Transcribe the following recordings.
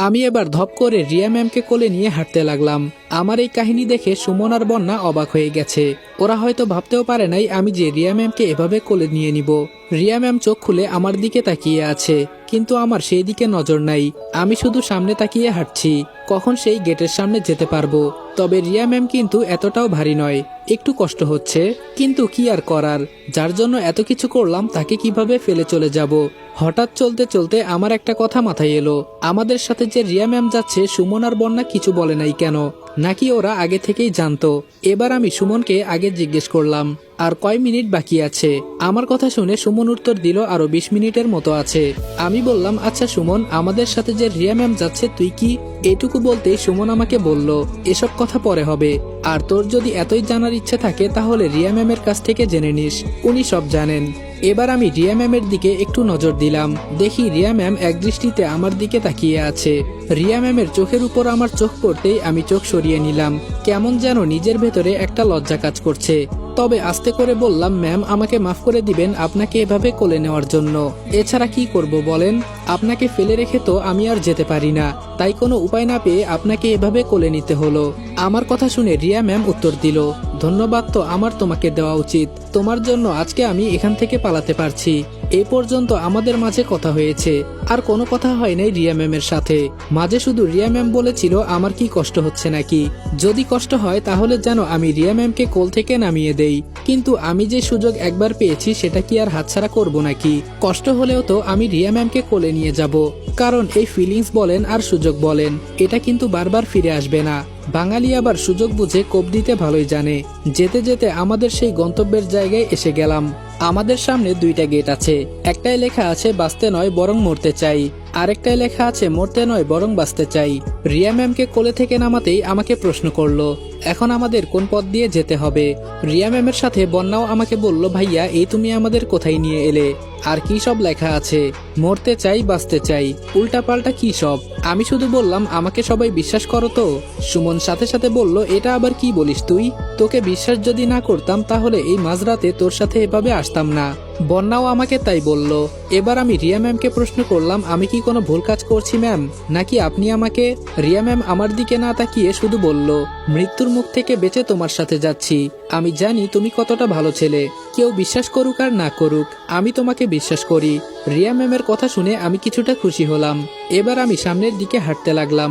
আমি এবার ধপ করে রিয়া ম্যামকে কোলে নিয়ে হাঁটতে লাগলাম। আমার এই কাহিনী দেখে সুমন আর বন্যা অবাক হয়ে গেছে। ওরা হয়তো ভাবতেও পারে নাই আমি যে রিয়া ম্যামকে এভাবে কোলে নিয়ে নিব। রিয়া ম্যাম চোখ খুলে আমার দিকে তাকিয়ে আছে, কিন্তু আমার সেই দিকে নজর নাই। আমি শুধু সামনে তাকিয়ে হাঁটছি, কখন সেই গেটের সামনে যেতে পারবো। তবে রিয়া ম্যাম কিন্তু এতটাও ভারী নয়, একটু কষ্ট হচ্ছে, কিন্তু কি আর করার, যার জন্য এত কিছু করলাম তাকে কিভাবে ফেলে চলে যাব। হঠাৎ চলতে চলতে আমার একটা কথা মাথায় এলো, আমাদের সাথে যে রিয়া ম্যাম যাচ্ছে সুমন আর বন্যা কিছু বলে নাই কেন, নাকি ওরা আগে থেকেই জানতো। এবার আমি সুমনকে আগে জিজ্ঞেস করলাম আর কয় মিনিট বাকি আছে। আমার কথা শুনে সুমন উত্তর দিল আরো 20 মিনিটের মতো আছে। আমি বললাম আচ্ছা সুমন, আমাদের সাথে যে রিয়া ম্যাম যাচ্ছে তুই কি? এটুকু বলতেই সুমন আমাকে বলল এসব কথা পরে হবে, আর তোর যদি এতই জানার ইচ্ছে থাকে তাহলে রিয়া ম্যামের কাছ থেকে জেনে নিস, উনি সব জানেন। এবার আমি রিয়া ম্যামের দিকে একটু নজর দিলাম, দেখি রিয়া ম্যাম এক দৃষ্টিতে আমার দিকে তাকিয়ে আছে। রিয়া ম্যামের চোখের উপর আমার চোখ পড়তেই আমি চোখ সরিয়ে নিলাম, কেমন যেন নিজের ভেতরে একটা লজ্জা কাজ করছে। তবে আস্তে করে বললাম, ম্যাম আমাকে মাফ করে দিবেন আপনাকে এভাবে কোলে নেওয়ার জন্য। এছাড়া কি করব বলেন, আপনাকে ফেলে রেখে তো আমি আর যেতে পারি না, তাই কোনো উপায় না পেয়ে আপনাকে এভাবে কোলে নিতে হলো। আমার কথা শুনে রিয়া ম্যাম উত্তর দিল, ধন্যবাদ তো আমার তোমাকে দেওয়া উচিত, তোমার জন্য আজকে আমি এখান থেকে পালাতে পারছি। এই পর্যন্ত আমাদের মাঝে কথা হয়েছে, আর কোনো কথা হয় নাই রিয়া ম্যামের সাথে। মাঝে শুধু রিয়া ম্যাম বলেছিল আমার কি কষ্ট হচ্ছে নাকি, যদি কষ্ট হয় তাহলে যেন আমি রিয়া ম্যামকে কোল থেকে নামিয়ে দেই। কিন্তু আমি যে সুযোগ একবার পেয়েছি সেটা কি আর হাতছাড়া করব নাকি? কষ্ট হলেও তো আমি রিয়া ম্যামকে কোলে নিয়ে যাব, কারণ এই ফিলিংস বলেন আর সুযোগ বলেন এটা কিন্তু বারবার ফিরে আসবে না। বাঙালি আবার সুযোগ বুঝে কোপ দিতে ভালোই জানে। যেতে যেতে আমাদের সেই গন্তব্যের জায়গায় এসে গেলাম। আমাদের সামনে দুইটা গেট আছে, একটাই লেখা আছে বাঁচতে নয় বরং মরতে চাই, আরেকটাই লেখা আছে মরতে নয় বরং বাঁচতে চাই। রিয়া ম্যামকে কোলে থেকে নামাতেই আমাকে প্রশ্ন করলো এখন আমাদের কোন পথ দিয়ে যেতে হবে। রিয়া ম্যামের সাথে বন্যাও আমাকে বলল, ভাইয়া এই তুমি আমাদের কোথায় নিয়ে এলে, আর কি সব লেখা আছে, মরতে চাই বাঁচতে চাই, উল্টাপাল্টা কি সব। আমি শুধু বললাম আমাকে সবাই বিশ্বাস করো তো। সুমন সাথে সাথে বলল, এটা আবার কি বলিস তুই, তোকে বিশ্বাস যদি না করতাম তাহলে এই মাঝরাতে তোর সাথে এভাবে আসতাম না। বন্যাও আমাকে তাই বলল। এবার আমি রিয়া ম্যামকে প্রশ্ন করলাম, আমি কি কোনো ভুল কাজ করছি ম্যাম, নাকি আপনি আমাকে? রিয়া ম্যাম আমার দিকে না তাকিয়ে শুধু বলল, মৃত্যুর মুখ থেকে বেঁচে তোমার সাথে যাচ্ছি, আমি জানি তুমি কতটা ভালো ছেলে, কেউ বিশ্বাস করুক আর না করুক আমি তোমাকে বিশ্বাস করি। রিয়া ম্যামের কথা শুনে আমি কিছুটা খুশি হলাম। এবার আমি সামনের দিকে হাঁটতে লাগলাম।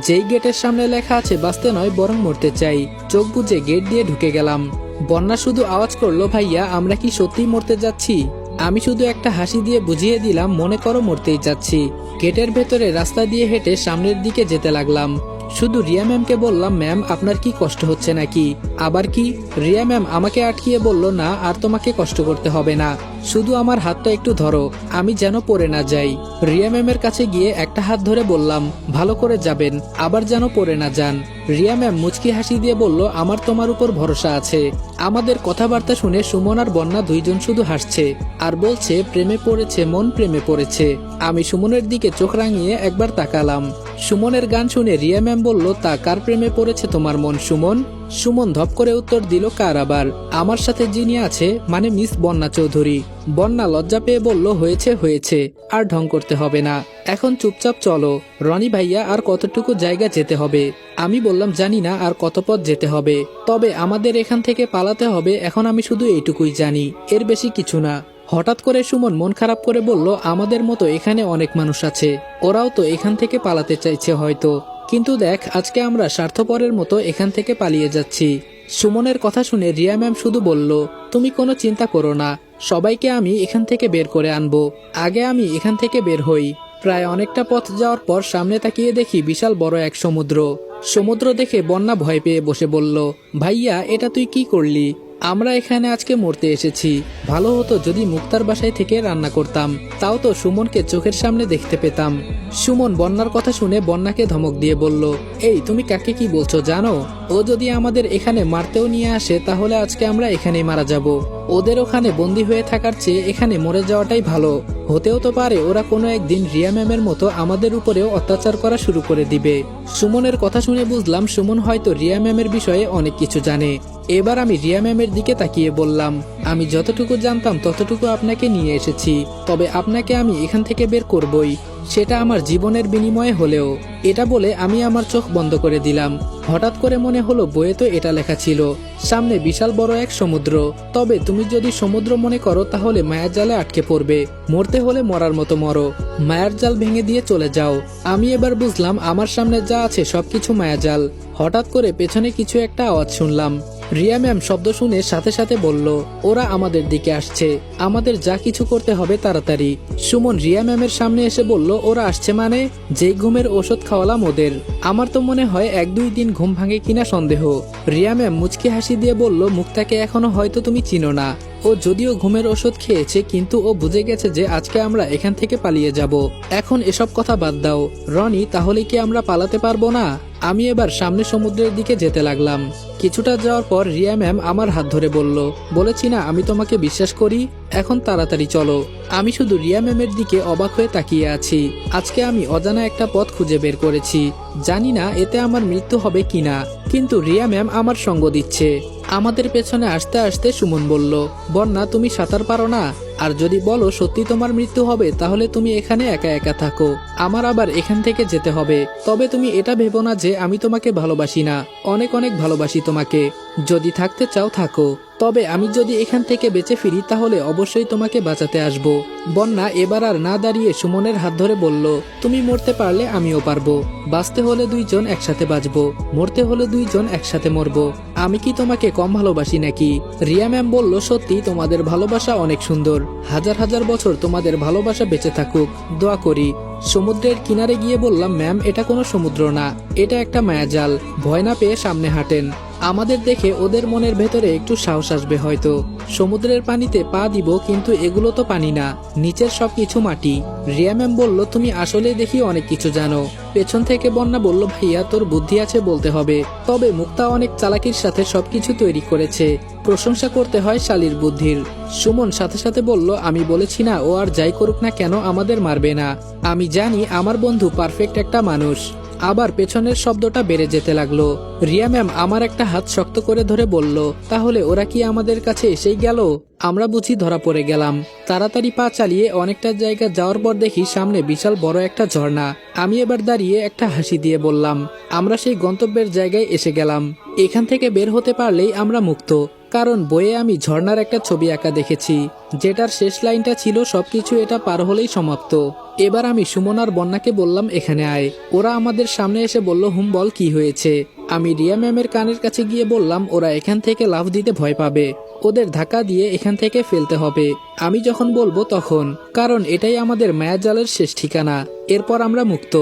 যেই গেটের সামনে লেখা আছে বাঁচতে নয় বরং মরতে চাই, চোখ বুজে গেট দিয়ে ঢুকে গেলাম। বন্যা শুধু আওয়াজ করলো, ভাইয়া আমরা কি সত্যিই মরতে যাচ্ছি? আমি শুধু একটা হাসি দিয়ে বুঝিয়ে দিলাম, মনে করো মরতেই যাচ্ছি। গেটের ভেতরে রাস্তা দিয়ে হেঁটে সামনের দিকে যেতে লাগলাম। শুধু রিয়া ম্যামকে বললাম, ম্যাম আপনার কি কষ্ট হচ্ছে নাকি? আবার কি? রিয়া ম্যাম আমাকে আটকিয়ে বলল, না আর তোমাকে কষ্ট করতে হবে না, শুধু আমার হাতটা একটু ধরো, আমি যেন পড়ে না যাই। রিয়া ম্যামের কাছে গিয়ে একটা হাত ধরে বললাম, ভালো করে যাবেন, আবার যেন পড়ে না যান। রিয়া ম্যাম মুচকি হাসি দিয়ে বলল, আমার তোমার উপর ভরসা আছে। আমাদের কথাবার্তা শুনে সুমন আর বন্যা দুইজন শুধু হাসছে আর বলছে, প্রেমে পড়েছে মন, প্রেমে পড়েছে। আমি সুমনের দিকে চোখ রাঙিয়ে একবার তাকালাম। সুমনের গান শুনে রিয়া ম্যাম বলল, তা কার প্রেমে পড়েছে তোমার মন সুমন? সুমন ধপ করে উত্তর দিল, কার আবার? আমার সাথে যিনি আছে, মানে মিস বন্যা চৌধুরী। বন্যা লজ্জা পেয়ে বলল, হয়েছে হয়েছে, আর ঢং করতে হবে না, এখন চুপচাপ চলো। রনি ভাইয়া আর কতটুকু জায়গা যেতে হবে? আমি বললাম, জানি না আর কত পথ যেতে হবে, তবে আমাদের এখান থেকে পালাতে হবে এখন আমি শুধু এইটুকুই জানি, এর বেশি কিছু না। হঠাৎ করে সুমন মন খারাপ করে বলল, আমাদের মতো এখানে অনেক মানুষ আছে, ওরাও তো এখান থেকে পালাতে চাইছে হয়তো, কিন্তু দেখ আজকে আমরা স্বার্থপরের মতো এখান থেকে পালিয়ে যাচ্ছি। সুমনের কথা শুনে রিয়া ম্যাম শুধু বলল, তুমি কোনো চিন্তা করো না, সবাইকে আমি এখান থেকে বের করে আনবো, আগে আমি এখান থেকে বের হই। প্রায় অনেকটা পথ যাওয়ার পর সামনে তাকিয়ে দেখি বিশাল বড় এক সমুদ্র। সমুদ্র দেখে বন্যা ভয় পেয়ে বসে বলল, ভাইয়া এটা তুই কি করলি? আমরা এখানে আজকে মরতে এসেছি, ভালো হতো যদি মুক্তার বাসায় থেকে রান্না করতাম, তাও তো সুমনকে চোখের সামনে দেখতে পেতাম। সুমন বন্যার কথা শুনে বন্যাকে ধমক দিয়ে বলল, এই তুমি কাকে কি বলছো জানো? ও যদি আমাদের এখানে মারতেও নিয়ে আসে তাহলে আজকে আমরা এখানেই মারা যাব, ওদের ওখানে বন্দী হয়ে থাকার চেয়ে এখানে মরে যাওয়াটাই ভালো। হতেও তো পারে ওরা কোনো একদিন রিয়া ম্যামের মতো আমাদের উপরেও অত্যাচার করা শুরু করে দিবে। সুমনের কথা শুনে বুঝলাম সুমন হয়তো রিয়া ম্যামের বিষয়ে অনেক কিছু জানে। এবার আমি রিয়া ম্যামের দিকে তাকিয়ে বললাম, আমি যতটুকু জানতাম ততটুকু আপনাকে নিয়ে এসেছি, তবে আপনাকে আমি এখান থেকে বের করবই। সেটা আমার জীবনের বিনিময়ে হলেও। এটা বলে আমি আমার চোখ বন্ধ করে দিলাম। হঠাৎ করে মনে হলো বইয়ে তো এটা লেখা ছিল, সামনে বিশাল বড় এক সমুদ্র। তবে তুমি যদি সমুদ্র মনে করো তাহলে মায়ার জালে আটকে পড়বে, মরতে হলে মরার মতো মরো, মায়ার জাল ভেঙে দিয়ে চলে যাও। আমি এবার বুঝলাম আমার সামনে যা আছে সবকিছু মায়াজাল। হঠাৎ করে পেছনে কিছু একটা আওয়াজ শুনলাম। রিয়া ম্যাম শব্দ শুনে সাথে সাথে বলল, ওরা আমাদের দিকে আসছে, আমাদের যা কিছু করতে হবে তাড়াতাড়ি। সুমন রিয়া ম্যামের সামনে এসে বলল, ওরা আসছে মানে? যেই ঘুমের ওষুধ খাওয়ালাম ওদের। আমার তো মনে হয় 1-2 দিন ঘুম ভাঙে কিনা সন্দেহ। রিয়া ম্যাম মুচকি হাসি দিয়ে বলল, মুখটাকে এখনো হয়তো তুমি চিনো না। ও যদিও ঘুমের ওষুধ খেয়েছে, কিন্তু ও বুঝে গেছে যে আজকে আমরা এখান থেকে পালিয়ে যাব। এখন এসব কথা বাদ দাও রনি, তাহলে কি আমরা পালাতে পারবো না? আমি এবার সামনে সমুদ্রের দিকে যেতে লাগলাম। কিছুটা যাওয়ার পর রিয়া ম্যাম আমার হাত ধরে বলেছি না আমি তোমাকে বিশ্বাস করি, এখন তাড়াতাড়ি চলো। আমি শুধু রিয়া ম্যামের দিকে অবাক হয়ে তাকিয়ে আছি। আজকে আমি অজানা একটা পথ খুঁজে বের করেছি। জানি না এতে আমার মৃত্যু হবে কিনা, কিন্তু রিয়া ম্যাম আমার সঙ্গ দিচ্ছে। আমাদের পেছনে আসতে আসতে সুমন বলল, বন্যা তুমি সাঁতার পারো না? আর যদি বলো সত্যি তোমার মৃত্যু হবে তাহলে তুমি এখানে একা একা থাকো, আমার আবার এখান থেকে যেতে হবে। তবে তুমি এটা ভেবো না যে আমি তোমাকে ভালোবাসি না, অনেক অনেক ভালোবাসি তোমাকে। যদি থাকতে চাও থাকো, তবে আমি যদি এখান থেকে বেঁচে ফিরি তাহলে অবশ্যই তোমাকে বাঁচাতে আসব। বন্যা এবার আর না দাঁড়িয়ে সুমনের হাত ধরে বলল, তুমি মরতে পারলে আমিও পারবো, বাঁচতে হলে 2 জন একসাথে বাঁচবো, মরতে হলে 2 জন একসাথে মরবো। আমি কি তোমাকে কম ভালোবাসি নাকি? রিয়া ম্যাম বলল, সত্যি তোমাদের ভালোবাসা অনেক সুন্দর, হাজার হাজার বছর তোমাদের ভালোবাসা বেঁচে থাকুক, দোয়া করি। সমুদ্রের কিনারে গিয়ে বললাম, ম্যাম এটা কোনো সমুদ্র না, এটা একটা মায়াজাল, ভয় না পেয়ে সামনে হাঁটেন। আমাদের দেখে ওদের মনের ভেতরে একটু সাহস আসবে হয়তো। সমুদ্রের পানিতে পা দিব, কিন্তু এগুলো তো পানি না, নিচের সবকিছু মাটি। রিয়া ম্যাম বলল, তুমি আসলে দেখি অনেক কিছু জানো। পেছন থেকে বন্যা বলল, ভাইয়া তোর বুদ্ধি আছে বলতে হবে, তবে মুক্তা অনেক চালাকির সাথে সবকিছু তৈরি করেছে, প্রশংসা করতে হয় শালীর বুদ্ধির। সুমন সাথে সাথে বলল, আমি বলেছি না ও আর যাই করুক না কেন আমাদের মারবে না, আমি জানি আমার বন্ধু পারফেক্ট একটা মানুষ। আবার পেছনের শব্দটা বেড়ে যেতে লাগলো। রিয়া ম্যাম আমার একটা হাত শক্ত করে ধরে বলল, তাহলে ওরা কি আমাদের কাছে এসেই গেল? আমরা বুঝি ধরা পড়ে গেলাম। তাড়াতাড়ি পা চালিয়ে অনেকটা জায়গা যাওয়ার পর দেখি সামনে বিশাল বড় একটা ঝর্ণা। আমি এবার দাঁড়িয়ে একটা হাসি দিয়ে বললাম, আমরা সেই গন্তব্যের জায়গায় এসে গেলাম, এখান থেকে বের হতে পারলেই আমরা মুক্ত। কারণ বইয়ে আমি ঝর্ণার একটা ছবি আঁকা দেখেছি, যেটার শেষ লাইনটা ছিল, সবকিছু এটা পার হলেই সমাপ্ত। এবার আমি সুমন আর বন্যাকে বললাম, এখানে আয়। ওরা আমাদের সামনে এসে বলল, হুম বল কি হয়েছে? আমি রিয়া ম্যামের কানের কাছে গিয়ে বললাম, ওরা এখান থেকে লাফ দিতে ভয় পাবে, ওদের ধাক্কা দিয়ে এখান থেকে ফেলতে হবে আমি যখন বলবো তখন, কারণ এটাই আমাদের মায়াজালের শেষ ঠিকানা, এরপর আমরা মুক্ত।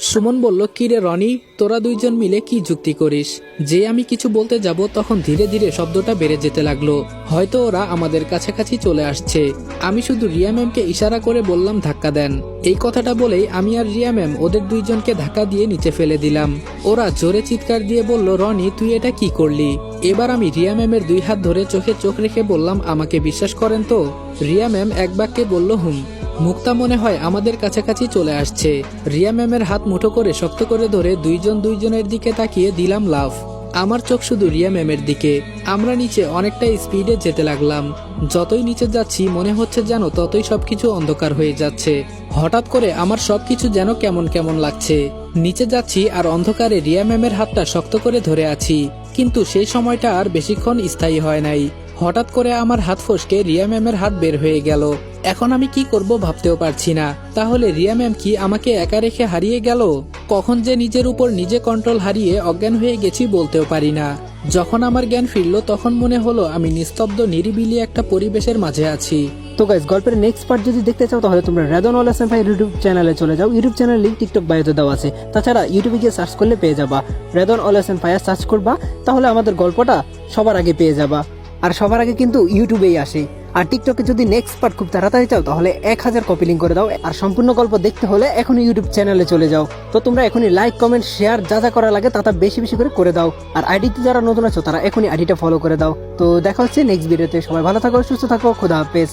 সুমন বলল, কি রে রনি, তোরা 2 জন মিলে কি যুক্তি করিস? যে আমি কিছু বলতে যাব তখন ধীরে ধীরে শব্দটা বেড়ে যেতে লাগলো, হয়তো ওরা আমাদের কাছাকাছি চলে আসছে। আমি শুধু রিয়া ম্যামকে ইশারা করে বললাম, ধাক্কা দেন। এই কথাটা বলেই আমি আর রিয়া ম্যাম ওদের 2 জনকে ধাক্কা দিয়ে নিচে ফেলে দিলাম। ওরা জোরে চিৎকার দিয়ে বলল, রনি তুই এটা কি করলি? এবার আমি রিয়া ম্যামের 2 হাত ধরে চোখে চোখ রেখে বললাম, আমাকে বিশ্বাস করেন তো? রিয়া ম্যাম এক বাক্যে বলল, হুম। মুক্তা মনে হয় আমাদের কাছাকাছি চলে আসছে। রিয়া ম্যামের হাত মুঠো করে শক্ত করে ধরে 2 জন 2 জনের দিকে তাকিয়ে দিলাম লাফ। আমার চোখ শুধু রিয়া ম্যামের দিকে। আমরা নিচে অনেকটা স্পিডে যেতে লাগলাম। যতই নিচে যাচ্ছি মনে হচ্ছে যেন ততই সবকিছু অন্ধকার হয়ে যাচ্ছে। হঠাৎ করে আমার সবকিছু যেন কেমন কেমন লাগছে। নিচে যাচ্ছি আর অন্ধকারে রিয়া ম্যামের হাতটা শক্ত করে ধরে আছি, কিন্তু সেই সময়টা আর বেশিক্ষণ স্থায়ী হয় নাই। হঠাৎ করে আমার হাত ফসকে রিয়া ম্যামের হাত বের হয়ে গেল। এখন আমি কি করব ভাবতেও পারছি না। তাহলে রিয়া ম্যাম কি আমাকে একা রেখে হারিয়ে গেল? কখন যে নিজের উপর নিজে কন্ট্রোল হারিয়ে অজ্ঞান হয়ে গেছি বলতেও পারি না। যখন আমার জ্ঞান ফিরলো তখন মনে হলো আমি নিস্তব্ধ নিরিবিলি একটা পরিবেশের মাঝে আছি। তো গাইস, গল্পের নেক্সট পার্ট যদি দেখতে চাও তাহলে তোমরা রেদন অল এসএম ভাই ইউটিউব চ্যানেলে চলে যাও। ইউটিউব চ্যানেল লিংক টিকটক বায়োতে দেওয়া আছে। তাছাড়া ইউটিউবে গিয়ে সার্চ করলে পেয়ে যাবা, রেদন অল এসএম ভাইয়া সার্চ করবা, তাহলে আমাদের গল্পটা সবার আগে পেয়ে যাবা। আর সবার আগে কিন্তু ইউটিউবেই আসে। আর টিকটকে যদি নেক্সট পার্ট খুব তাড়াতাড়ি চাও তাহলে 1000 কপি লিঙ্ক করে দাও। আর সম্পূর্ণ গল্প দেখতে হলে এখনই ইউটিউব চ্যানেলে চলে যাও। তো তোমরা এখনই লাইক, কমেন্ট, শেয়ার যা যা করা লাগে তা বেশি বেশি করে দাও। আর আইডিতে যারা নতুন আছো তারা এখনই আইডিটা ফলো করে দাও। তো দেখা হচ্ছে নেক্সট ভিডিওতে। সবাই ভালো থাকো, সুস্থ থাকো, খোদা হাফেজ।